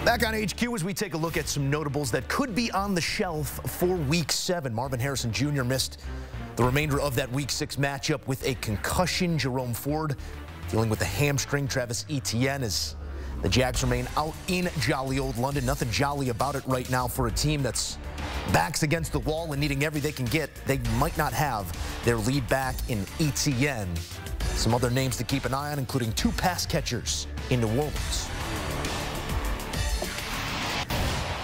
Back on HQ as we take a look at some notables that could be on the shelf for Week 7. Marvin Harrison Jr. missed the remainder of that Week 6 matchup with a concussion. Jerome Ford dealing with a hamstring. Travis Etienne as the Jags remain out in jolly old London. Nothing jolly about it right now for a team that's backs against the wall and needing every they can get. They might not have their lead back in Etienne. Some other names to keep an eye on, including 2 pass catchers in New Orleans.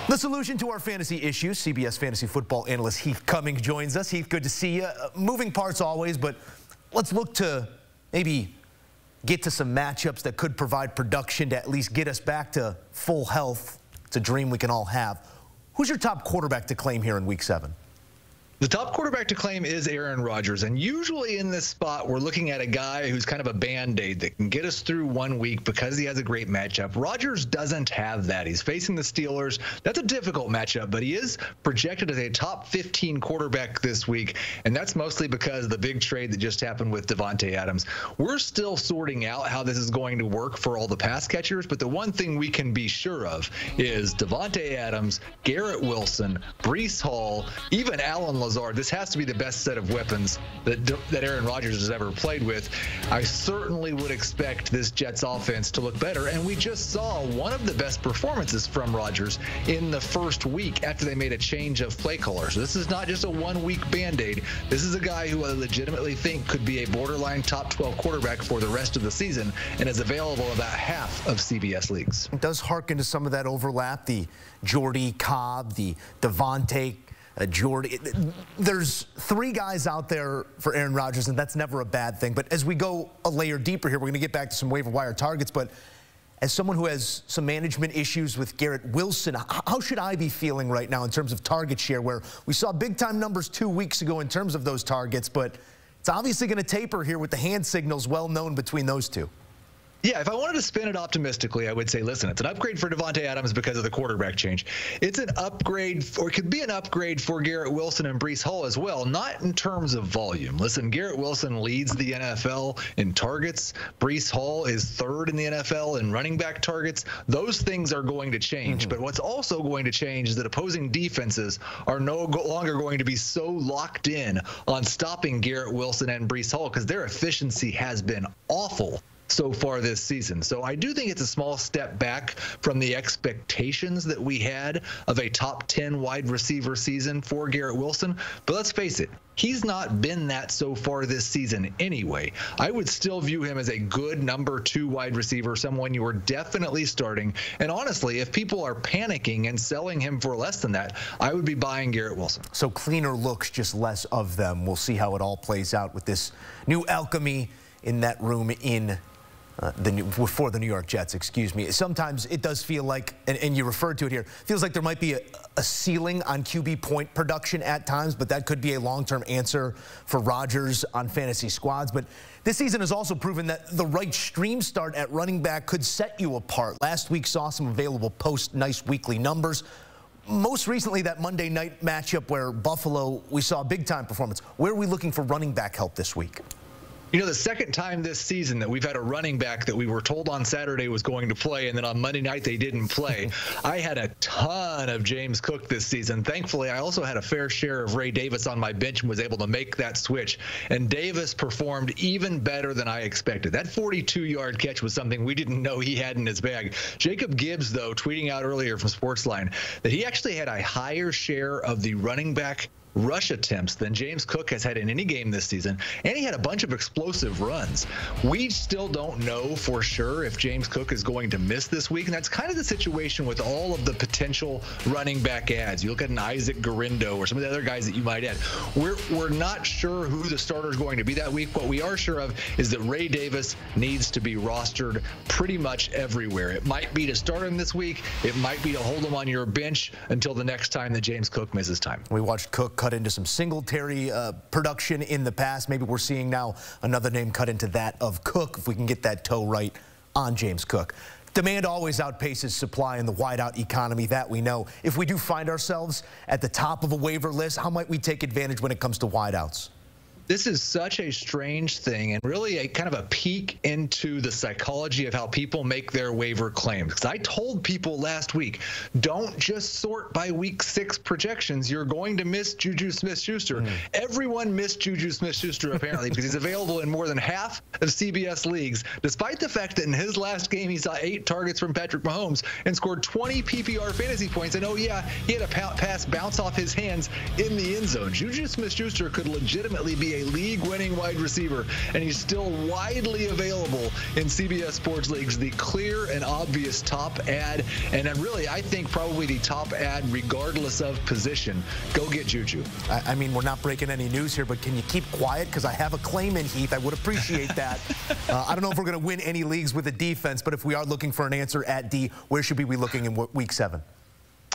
The solution to our fantasy issues, CBS Fantasy Football analyst Heath Cummings joins us. Heath, good to see you. Moving parts always, but let's look to maybe get to some matchups that could provide production to at least get us back to full health. It's a dream we can all have. Who's your top quarterback to claim here in Week 7? The top quarterback to claim is Aaron Rodgers, and usually in this spot, we're looking at a guy who's kind of a Band-Aid that can get us through 1 week because he has a great matchup. Rodgers doesn't have that. He's facing the Steelers. That's a difficult matchup, but he is projected as a top 15 quarterback this week, and that's mostly because of the big trade that just happened with Davante Adams. We're still sorting out how this is going to work for all the pass catchers, but the one thing we can be sure of is Davante Adams, Garrett Wilson, Breece Hall, even Allen Lazard. This has to be the best set of weapons that Aaron Rodgers has ever played with. I certainly would expect this Jets offense to look better, and we just saw one of the best performances from Rodgers in the first week after they made a change of play caller. So this is not just a 1-week Band-Aid. This is a guy who I legitimately think could be a borderline top 12 quarterback for the rest of the season and is available in about half of CBS leagues. It does harken to some of that overlap, the Jordy Cobb, the Davante Jordy. There's 3 guys out there for Aaron Rodgers, and that's never a bad thing. But as we go a layer deeper here, we're going to get back to some waiver wire targets. But as someone who has some management issues with Garrett Wilson, how should I be feeling right now in terms of target share, where we saw big-time numbers 2 weeks ago in terms of those targets, but it's obviously going to taper here with the hand signals well known between those two? Yeah, if I wanted to spin it optimistically, I would say, listen, it's an upgrade for Davante Adams because of the quarterback change. It's an upgrade, or it could be an upgrade for Garrett Wilson and Breece Hall as well, not in terms of volume. Listen, Garrett Wilson leads the NFL in targets. Breece Hall is 3rd in the NFL in running back targets. Those things are going to change. But what's also going to change is that opposing defenses are no longer going to be so locked in on stopping Garrett Wilson and Breece Hall because their efficiency has been awful so far this season. So I do think it's a small step back from the expectations that we had of a top 10 wide receiver season for Garrett Wilson. But let's face it, he's not been that so far this season anyway. I would still view him as a good number 2 wide receiver, someone you are definitely starting. And honestly, if people are panicking and selling him for less than that, I would be buying Garrett Wilson. So cleaner looks, just less of them. We'll see how it all plays out with this new alchemy in that room in for the New York Jets, excuse me. Sometimes it does feel like, and you referred to it here, feels like there might be a ceiling on QB point production at times, but that could be a long-term answer for Rodgers on fantasy squads. But this season has also proven that the right stream start at running back could set you apart. Last week saw some available post-nice weekly numbers. Most recently, that Monday night matchup where Buffalo, we saw a big-time performance. Where are we looking for running back help this week? You know, the second time this season that we've had a running back that we were told on Saturday was going to play, and then on Monday night they didn't play. I had a ton of James Cook this season. Thankfully, I also had a fair share of Ray Davis on my bench and was able to make that switch. And Davis performed even better than I expected. That 42-yard catch was something we didn't know he had in his bag. Jacob Gibbs, though, tweeting out earlier from Sportsline that he actually had a higher share of the running back rush attempts than James Cook has had in any game this season, and he had a bunch of explosive runs. We still don't know for sure if James Cook is going to miss this week, and that's kind of the situation with all of the potential running back ads. You look at an Isaac Garindo or some of the other guys that you might add. We're not sure who the starter is going to be that week. What we are sure of is that Ray Davis needs to be rostered pretty much everywhere. It might be to start him this week. It might be to hold him on your bench until the next time that James Cook misses time. We watched Cook cut into some Singletary production in the past. Maybe we're seeing now another name cut into that of Cook if we can get that toe right on James Cook. Demand always outpaces supply in the wideout economy, that we know. If we do find ourselves at the top of a waiver list, how might we take advantage when it comes to wideouts? This is such a strange thing and really a kind of a peek into the psychology of how people make their waiver claims. Because I told people last week, don't just sort by week 6 projections. You're going to miss Juju Smith-Schuster. Everyone missed Juju Smith-Schuster apparently because he's available in more than half of CBS leagues, despite the fact that in his last game he saw 8 targets from Patrick Mahomes and scored 20 PPR fantasy points. And oh yeah, he had a pass bounce off his hands in the end zone. Juju Smith-Schuster could legitimately be a league-winning wide receiver, and he's still widely available in CBS Sports leagues. The clear and obvious top ad, and really, I think probably the top ad regardless of position. Go get Juju. I mean, we're not breaking any news here, but can you keep quiet? Because I have a claim in, Heath. I would appreciate that. I don't know if we're going to win any leagues with a defense, but if we are looking for an answer at D, where should we be looking in week 7?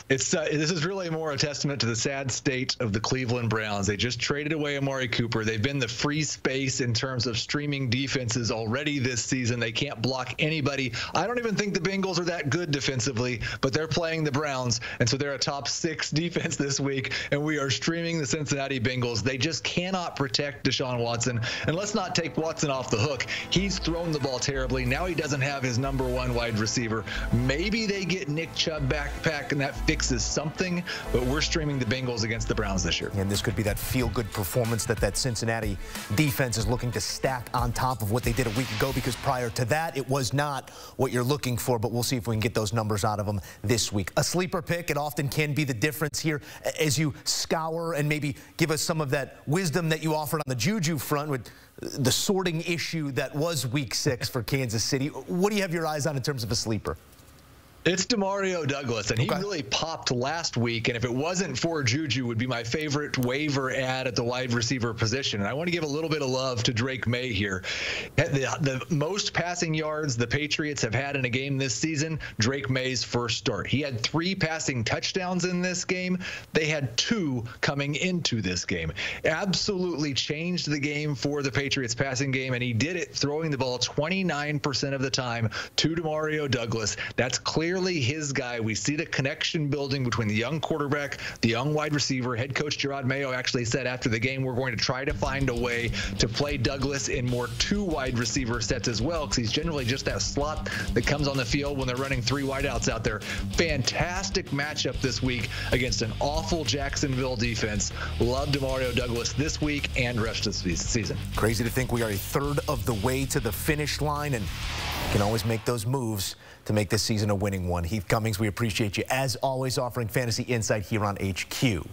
This is really more a testament to the sad state of the Cleveland Browns. They just traded away Amari Cooper. They've been the free space in terms of streaming defenses already this season. They can't block anybody. I don't even think the Bengals are that good defensively, but they're playing the Browns, and so they're a top 6 defense this week, and we are streaming the Cincinnati Bengals. They just cannot protect Deshaun Watson. And let's not take Watson off the hook. He's thrown the ball terribly. Now he doesn't have his #1 wide receiver. Maybe they get Nick Chubb back, and that fixes something, but we're streaming the Bengals against the Browns this year. And this could be that feel-good performance that Cincinnati defense is looking to stack on top of what they did a week ago, because prior to that, it was not what you're looking for, but we'll see if we can get those numbers out of them this week. A sleeper pick, it often can be the difference here as you scour and maybe give us some of that wisdom that you offered on the Juju front with the sorting issue that was week 6 for Kansas City. What do you have your eyes on in terms of a sleeper? It's Demario Douglas, and he really popped last week, and if it wasn't for Juju, would be my favorite waiver ad at the wide receiver position. And I want to give a little bit of love to Drake May here. The most passing yards the Patriots have had in a game this season, Drake May's first start. He had 3 passing touchdowns in this game. They had 2 coming into this game. Absolutely changed the game for the Patriots passing game, and he did it throwing the ball 29% of the time to Demario Douglas. That's clearly his guy. We see the connection building between the young quarterback, the young wide receiver. Head coach Gerard Mayo actually said after the game, we're going to try to find a way to play Douglas in more 2 wide receiver sets as well, because he's generally just that slot that comes on the field when they're running 3 wideouts out there. Fantastic matchup this week against an awful Jacksonville defense. Love Demario Douglas this week and rest of the season. Crazy to think we are a third of the way to the finish line, and can always make those moves to make this season a winning one. Heath Cummings, we appreciate you, as always, offering fantasy insight here on HQ.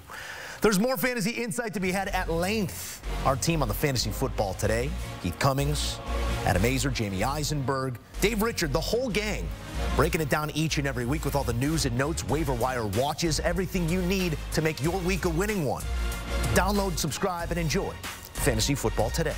There's more fantasy insight to be had at length. Our team on the Fantasy Football Today: Heath Cummings, Adam Azer, Jamie Eisenberg, Dave Richard, the whole gang, breaking it down each and every week with all the news and notes, waiver wire watches, everything you need to make your week a winning one. Download, subscribe, and enjoy Fantasy Football Today.